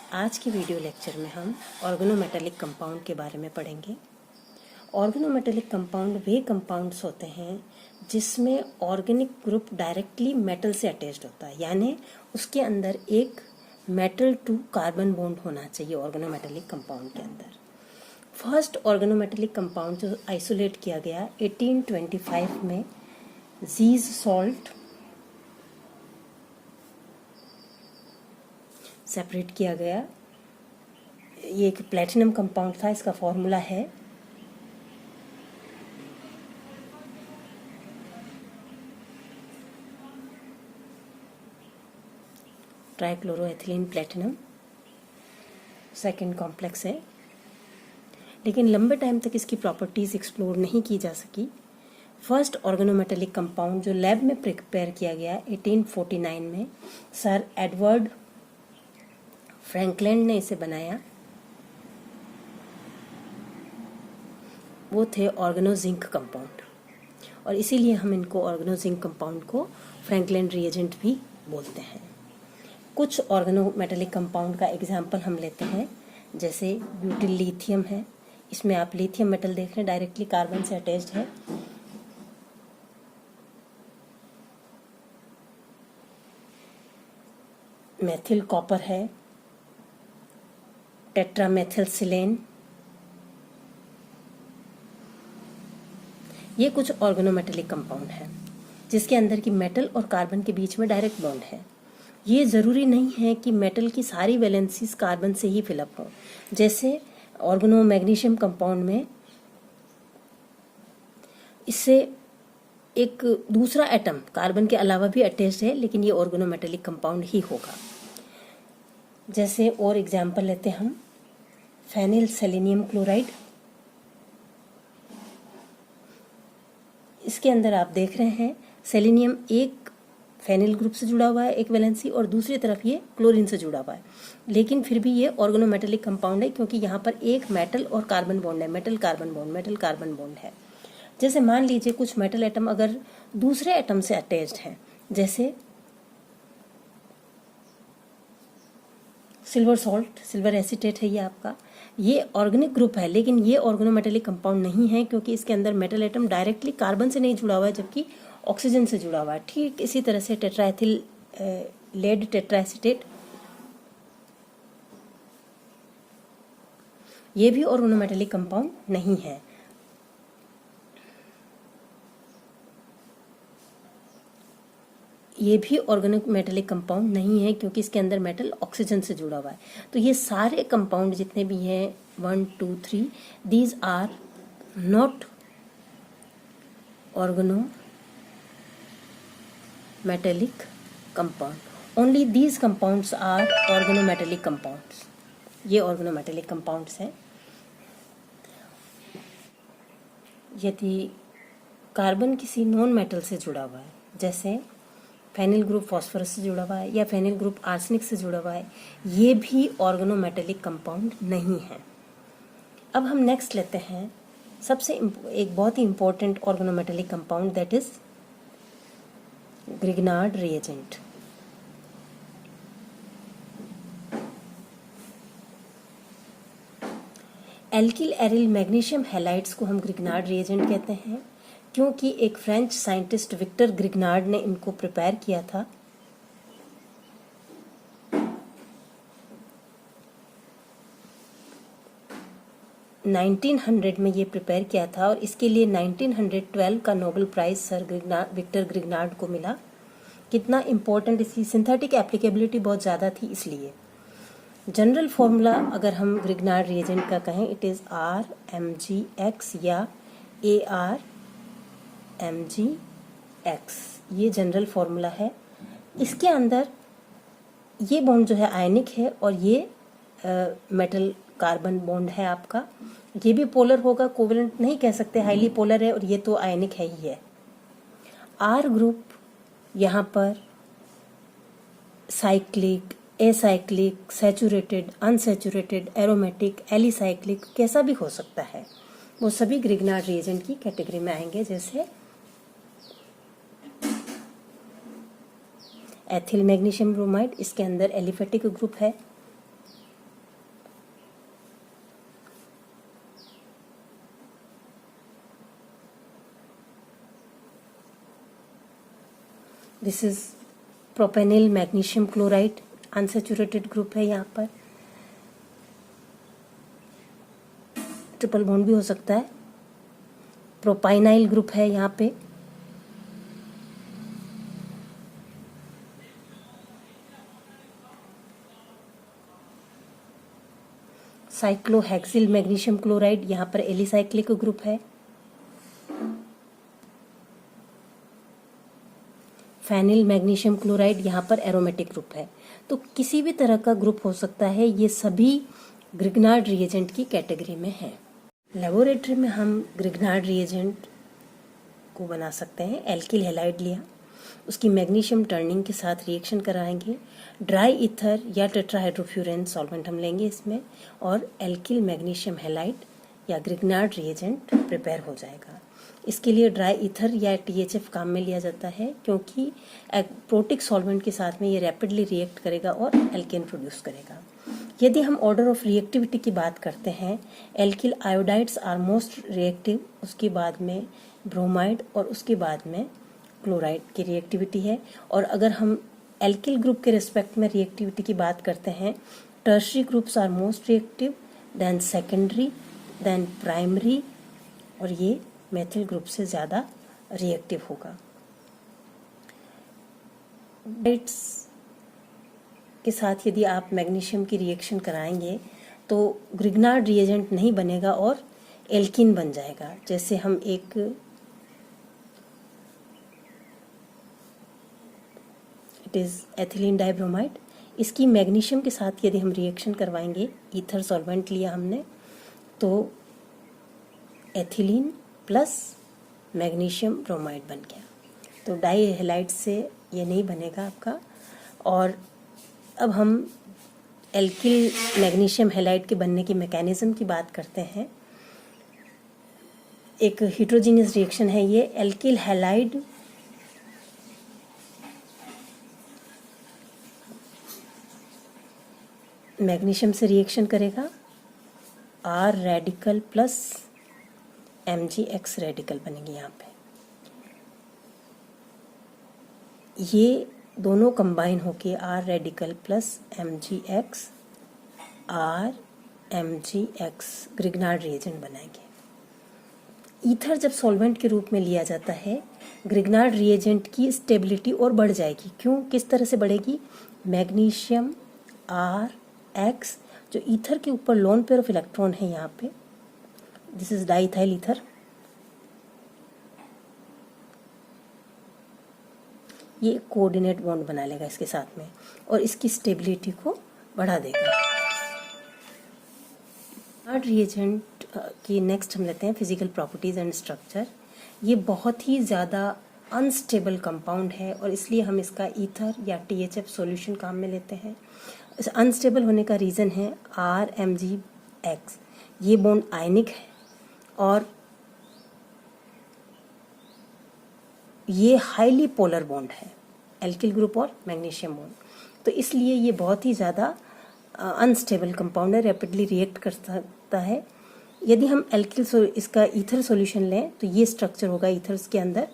आज की video lecture में हम ऑर्गेनोमेटेलिक कंपाउंड के बारे में पढ़ेंगे। ऑर्गेनोमेटेलिक कंपाउंड वे कंपाउंड्स होते हैं जिसमें ऑर्गेनिक ग्रुप डायरेक्टली मेटल से अटैच्ड होता है, यानी उसके अंदर एक मेटल टू कार्बन बॉन्ड होना चाहिए ऑर्गेनोमेटेलिक कंपाउंड के अंदर। फर्स्ट ऑर्गेनोमेटेलिक कंपाउंड जो आइसोलेट किया गया 1825 में जीज सॉल्ट सेपरेट किया गया। ये एक प्लेटिनम कंपाउंड था। इसका फॉर्मूला है ट्राइक्लोरोएथिलीन प्लेटिनम, सेकेंड कॉम्प्लेक्स है, लेकिन लंबे टाइम तक इसकी प्रॉपर्टीज एक्सप्लोर नहीं की जा सकी। फर्स्ट ऑर्गेनोमेटेलिक कंपाउंड जो लैब में प्रिपेयर किया गया 1849 में, सर एडवर्ड फ्रैंकलैंड ने इसे बनाया। वो थे ऑर्गेनोजिंक कंपाउंड, और इसीलिए हम इनको ऑर्गेनोजिंक कंपाउंड को फ्रैंकलैंड रिएजेंट भी बोलते हैं। कुछ ऑर्गेनोमेटेलिक कंपाउंड का एग्जाम्पल हम लेते हैं, जैसे ब्यूटिल लिथियम है। इसमें आप लिथियम मेटल देख रहे हैं, डायरेक्टली कार्बन से अटैच्ड है। मेथिल कॉपर है, टेट्रामेथिलसिलेन। ये कुछ ऑर्गेनोमेटेलिक कंपाउंड है जिसके अंदर की मेटल और कार्बन के बीच में डायरेक्ट बॉन्ड है। ये ज़रूरी नहीं है कि मेटल की सारी वैलेंसीज कार्बन से ही फिलअप हों। जैसे ऑर्गेनो मैग्नीशियम कंपाउंड में इससे एक दूसरा एटम कार्बन के अलावा भी अटैच्ड है, लेकिन ये ऑर्गेनोमेटेलिक कंपाउंड ही होगा। जैसे और एग्जाम्पल लेते हैं हम फेनिल सेलेनियम क्लोराइड। इसके अंदर आप देख रहे हैं सेलेनियम एक फेनिल ग्रुप से जुड़ा हुआ है, एक वैलेंसी, और दूसरी तरफ ये क्लोरीन से जुड़ा हुआ है, लेकिन फिर भी ये ऑर्गेनोमेटेलिक कंपाउंड है क्योंकि यहाँ पर एक मेटल और कार्बन बॉन्ड है, metal carbon bond, metal carbon bond है। जैसे मान लीजिए कुछ मेटल एटम अगर दूसरे एटम से अटैच्ड हैं, जैसे सिल्वर सॉल्ट, सिल्वर एसीटेट है ये आपका, ये ऑर्गेनिक ग्रुप है, लेकिन ये ऑर्गेनोमेटेलिक कंपाउंड नहीं है क्योंकि इसके अंदर मेटल एटम डायरेक्टली कार्बन से नहीं जुड़ा हुआ है, जबकि ऑक्सीजन से जुड़ा हुआ है। ठीक इसी तरह से टेट्राएथिल लेड टेट्राएसिटेट, ये भी ऑर्गेनोमेटेलिक कंपाउंड नहीं है। ये भी ऑर्गेनोमेटेलिक कंपाउंड नहीं है क्योंकि इसके अंदर मेटल ऑक्सीजन से जुड़ा हुआ है। तो ये सारे कंपाउंड जितने भी हैं 1, 2, 3, these are not organometallic compound. Only these compounds are organometallic compounds. ये ऑर्गेनोमेटेलिक कंपाउंड्स हैं। यदि कार्बन किसी नॉन मेटल से जुड़ा हुआ है, जैसे फेनिल ग्रुप फॉस्फोरस से जुड़ा हुआ है या फेनिल ग्रुप आर्सेनिक से जुड़ा हुआ है, ये भी ऑर्गेनोमेटेलिक कंपाउंड नहीं है। अब हम नेक्स्ट लेते हैं सबसे एक बहुत ही important organometallic compound, that is Grignard reagent. Alkyl aryl magnesium halides को हम ग्रिग्नार्ड रिएजेंट कहते हैं क्योंकि एक फ्रेंच साइंटिस्ट विक्टर ग्रिग्नार्ड ने इनको प्रिपेयर किया था। में ये प्रिपेयर किया था, और इसके लिए 1912 का Nobel prize sir Victor Grignard को मिला। कितना इम्पोर्टेंट, इसकी सिंथेटिक एप्लीकेबिलिटी बहुत ज़्यादा थी। इसलिए जनरल फॉर्मूला अगर हम ग्रिग्नार्ड रिएजेंट का कहें, इट इज़ RMgX या ArMgX, ये जनरल फॉर्मूला है। इसके अंदर ये बॉन्ड जो है आयनिक है और ये मेटल कार्बन बॉन्ड है आपका। ये भी पोलर होगा, कोवेलेंट नहीं कह सकते, हाईली पोलर है, और ये तो आयनिक है ही है। आर ग्रुप यहाँ पर cyclic, acyclic, saturated, unsaturated, aromatic, alicyclic कैसा भी हो सकता है, वो सभी ग्रिग्नार्ड रिएजेंट की कैटेगरी में आएंगे। जैसे एथिल मैग्नीशियम ब्रोमाइड, इसके अंदर एलिफेटिक ग्रुप है, this is propenyl magnesium chloride, unsaturated group है यहाँ पर, ट्रिपल बॉन्ड भी हो सकता है। प्रोपाइनाइल ग्रुप है यहाँ पे, साइक्लोहेक्सिल मैग्नीशियम क्लोराइड, यहाँ पर एलिसाइक्लिक ग्रुप है। फेनिल मैग्नीशियम क्लोराइड, यहाँ पर एरोमेटिक ग्रुप है। तो किसी भी तरह का ग्रुप हो सकता है, ये सभी ग्रिग्नार्ड रिएजेंट की कैटेगरी में है। लेबोरेटरी में हम ग्रिग्नार्ड रिएजेंट को बना सकते हैं। एल्किल हैलाइड लिया, उसकी मैग्नीशियम टर्निंग के साथ रिएक्शन कराएंगे, ड्राई ईथर या टेट्राहाइड्रोफ्यूरेन सॉल्वेंट हम लेंगे इसमें, और एल्किल मैग्नीशियम हैलाइड या ग्रिग्नार्ड रिएजेंट प्रिपेयर हो जाएगा। इसके लिए ड्राई ईथर या THF काम में लिया जाता है, क्योंकि प्रोटिक सॉल्वेंट के साथ में ये रैपिडली रिएक्ट करेगा और एल्केन प्रोड्यूस करेगा। यदि हम ऑर्डर ऑफ रिएक्टिविटी की बात करते हैं, alkyl iodides are most reactive, उसके बाद में ब्रोमाइड और उसके बाद में क्लोराइड की रिएक्टिविटी है। और अगर हम एल्किल ग्रुप के रिस्पेक्ट में रिएक्टिविटी की बात करते हैं, tertiary groups are most reactive, then secondary, then primary, और ये मेथिल ग्रुप से ज़्यादा रिएक्टिव होगा। के साथ यदि आप मैग्नीशियम की रिएक्शन कराएंगे तो ग्रिग्नार्ड रिएजेंट नहीं बनेगा और एल्कीन बन जाएगा। जैसे हम एक इट इज़ एथिलीन डाइब्रोमाइड, इसकी मैग्नीशियम के साथ यदि हम रिएक्शन करवाएंगे, ईथर सॉल्वेंट लिया हमने, तो एथिलीन प्लस मैग्नीशियम ब्रोमाइड बन गया। तो डाई हैलाइड से ये नहीं बनेगा आपका। और अब हम एल्किल मैग्नीशियम हैलाइड के बनने की मैकेनिज्म की बात करते हैं। एक हेट्रोजीनियस रिएक्शन है ये। एल्किल हैलाइड मैग्नीशियम से रिएक्शन करेगा, R radical plus MgX radical बनेंगे यहाँ पे। ये दोनों कंबाइन होके R radical plus MgX R MgX Grignard reagent बनाएंगे। ईथर जब सॉल्वेंट के रूप में लिया जाता है, ग्रिग्नार्ड रिएजेंट की स्टेबिलिटी और बढ़ जाएगी। क्यों, किस तरह से बढ़ेगी? मैग्नीशियम RX जो ईथर के ऊपर लोन पेयर ऑफ इलेक्ट्रॉन है यहाँ पे, दिस इज डाइथाइल ईथर, ये कोऑर्डिनेट बॉन्ड बना लेगा इसके साथ में और इसकी स्टेबिलिटी को बढ़ा देगा। थर्ड रिएजेंट की नेक्स्ट हम लेते हैं फिजिकल प्रॉपर्टीज एंड स्ट्रक्चर। ये बहुत ही ज़्यादा अनस्टेबल कंपाउंड है और इसलिए हम इसका ईथर या THF सॉल्यूशन काम में लेते हैं। इस अनस्टेबल होने का रीज़न है RMgX, ये बॉन्ड आयनिक है और ये हाईली पोलर बॉन्ड है, एल्किल ग्रुप और मैग्नीशियम बॉन्ड, तो इसलिए ये बहुत ही ज़्यादा अनस्टेबल कंपाउंड है, रैपिडली रिएक्ट कर सकता है। यदि हम एल्किल इसका ईथर सॉल्यूशन लें तो ये स्ट्रक्चर होगा ईथर्स के अंदर,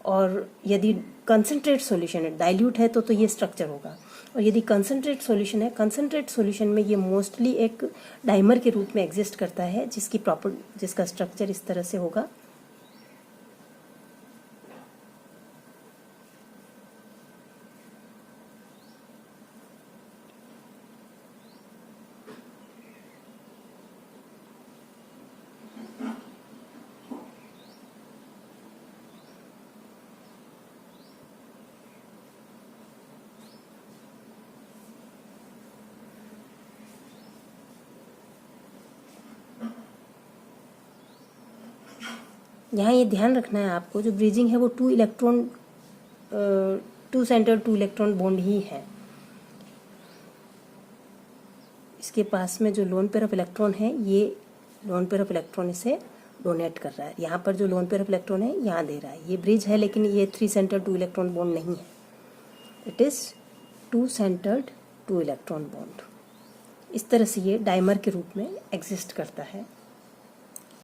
और यदि कंसनट्रेट सॉल्यूशन है, डाइल्यूट है तो ये स्ट्रक्चर होगा। और यदि कंसनट्रेट सॉल्यूशन है, कंसनट्रेट सॉल्यूशन में ये मोस्टली एक डाइमर के रूप में एग्जिस्ट करता है, जिसका स्ट्रक्चर इस तरह से होगा। यहाँ ये ध्यान रखना है आपको, जो ब्रीजिंग है वो टू सेंटर 2 इलेक्ट्रॉन बॉन्ड ही है। इसके पास में जो लोन पेयर ऑफ इलेक्ट्रॉन है, ये लोन पेयर ऑफ इलेक्ट्रॉन इसे डोनेट कर रहा है। यहाँ पर जो लोन पेयर ऑफ इलेक्ट्रॉन है यहाँ दे रहा है, ये ब्रिज है, लेकिन ये 3 सेंटर 2 इलेक्ट्रॉन बॉन्ड नहीं है, it is 2 centred 2 electron bond. इस तरह से ये डाइमर के रूप में एग्जिस्ट करता है।